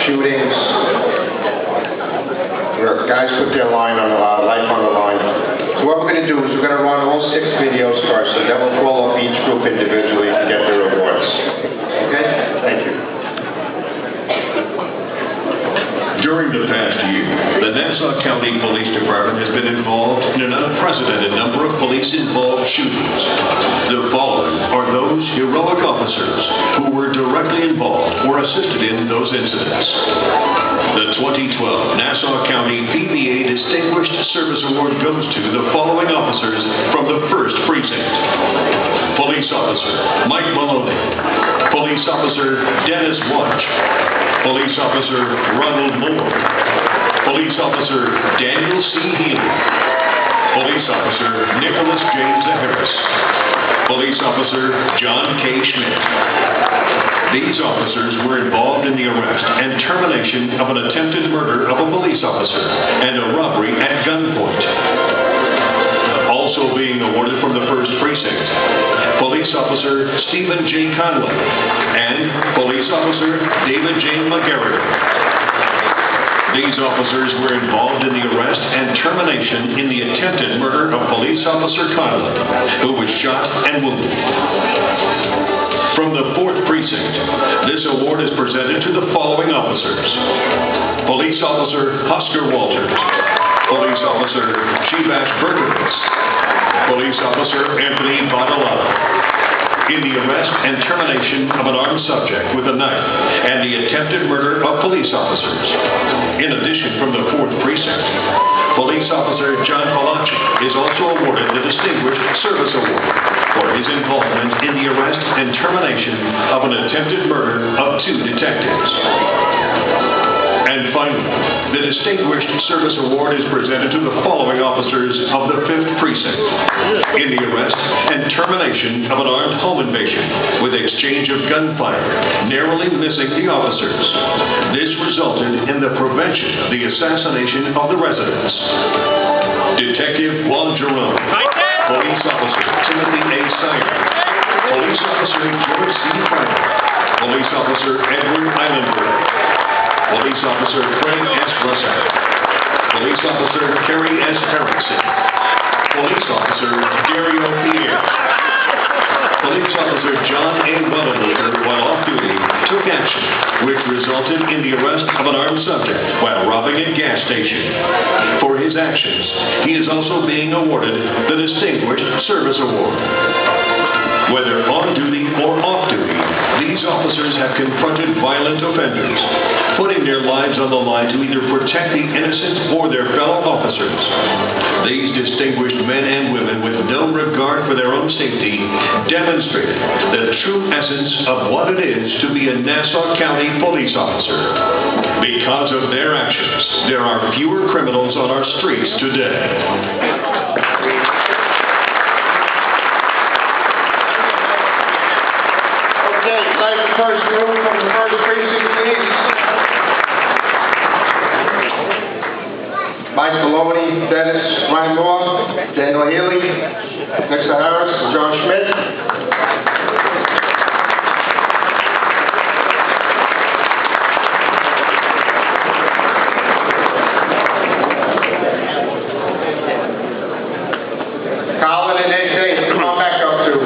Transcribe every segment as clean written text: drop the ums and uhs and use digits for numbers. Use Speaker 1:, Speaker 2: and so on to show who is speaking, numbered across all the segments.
Speaker 1: shootings, where guys put their life on the line. So what we're going to do is we're going to run all 6 videos first, and then we'll call up each group individually to get their awards. Okay? Thank you.
Speaker 2: During the past year, the Nassau County Police Department has been involved in an unprecedented number of police-involved shootings. The following are those heroic officers who were directly involved or assisted in those incidents. The 2012 Nassau County PBA Distinguished Service Award goes to the following officers from the 1st Precinct. Police Officer Mike Maloney. Police Officer Dennis Watch. Police Officer Ronald Moore. Police Officer Daniel C. Healy. Police Officer Nicholas James Harris. Police Officer John K. Schmidt. These officers were involved in the arrest and termination of an attempted murder of a police officer and a robbery at gunpoint. Also being awarded from the 1st Precinct, Police Officer Stephen J. Conway and Police Officer David J. McGarry. These officers were involved in the arrest and termination in the attempted murder of Police Officer Conway, who was shot and wounded. From the 4th Precinct, this award is presented to the following officers. Police Officer Husker Walters. Police Officer Chivash Berkowitz. Police Officer Anthony Badalala. In the arrest and termination of an armed subject with a knife and the attempted murder of police officers. In addition, from the 4th Precinct, Police Officer John Palacci is also awarded the Distinguished Service Award for his involvement in the arrest and termination of an attempted murder of 2 detectives. And finally, the Distinguished Service Award is presented to the following officers of the 5th Precinct in the arrest and termination of an armed home invasion with exchange of gunfire, narrowly missing the officers. This resulted in the prevention of the assassination of the residents. Detective Juan Jerome. Police Officer Timothy A. Siner. Police Officer George C. Frank. Police Officer Edward Eilenberg. Police Officer Craig S. Russell. Police Officer Kerry S. Harrison. Police Officer Dario Pierre. Police Officer John A. Wedelberger, while off duty, took action, which resulted in the arrest of an armed subject while robbing a gas station. For his actions, he is also being awarded the Distinguished Service Award. Whether on duty or off duty, these officers have confronted violent offenders, putting their lives on the line to either protect the innocent or their fellow officers. These distinguished men and women, with no regard for their own safety, demonstrated the true essence of what it is to be a Nassau County police officer. Because of their actions, there are fewer criminals on our streets today.
Speaker 1: First group from the 1st Precinct, please. Mike Maloney, Dennis Moore, Daniel Healy, Nicholas Harris, John Schmidt. Colin and AJ, come on back up too.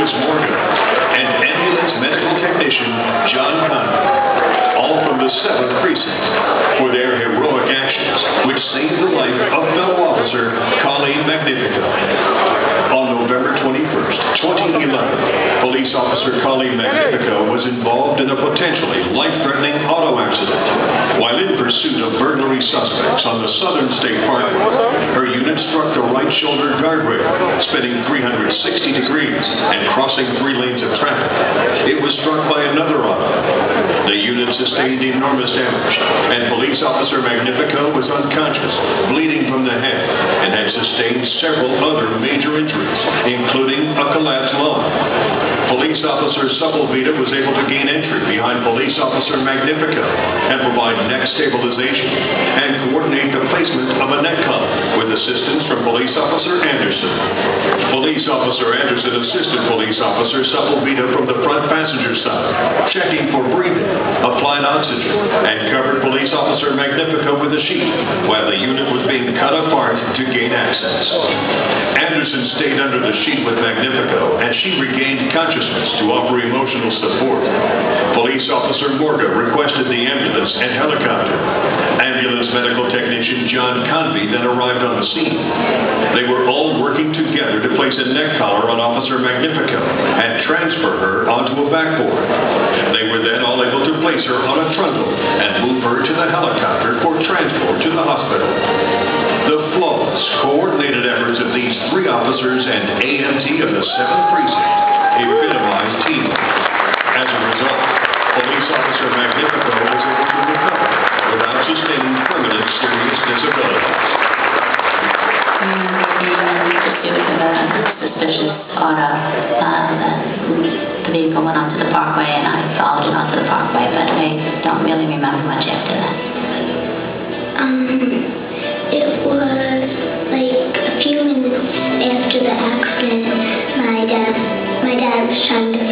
Speaker 2: Francis Morgan, and ambulance medical technician John Conley, all from the 7th Precinct, for their heroic actions, which saved the life of fellow officer Colleen Magnifico. On November 21st, 2011, police officer Colleen Magnifico was involved in a potentially life-threatening auto accident. While in pursuit of burglary suspects on the Southern State Parkway, her unit struck the right shoulder guardrail, spinning 360 degrees and crossing 3 lanes of traffic. It was struck by another auto. The unit sustained enormous damage, and police officer Magnifico was unconscious, bleeding from the head, and had sustained several other major injuries, including a collapsed lung. Police officer Sepulveda was able to gain entry behind police officer Magnifico and provide neck stabilization and coordinate the placement of a neck collar with assistance from police officer Anderson. Police officer Anderson assisted police officer Sepulveda from the front passenger side, checking for breathing, applied oxygen, and covered police officer Magnifico with a sheet while the unit was being cut apart to gain access. Anderson stayed under the sheet with Magnifico as she regained consciousness to offer emotional support. Police officer Morga requested the ambulance and helicopter. Ambulance medical technician John Convey then arrived on the scene. They were all working together to place a neck collar on Officer Magnifico and transfer her onto a backboard. They were then all able to place her on a trundle and move her to the helicopter for transport to the hospital. The flawless, coordinated efforts of these 3 officers and AMT of the 7th Precinct epitomized teamwork. As a result, police officer Magnifico was able to recover without sustaining permanent serious disability.
Speaker 3: It was a suspicious auto. The vehicle went onto the parkway and I followed it onto the parkway, but I don't really remember much after that.
Speaker 4: It was like a few minutes after the accident. My dad was trying to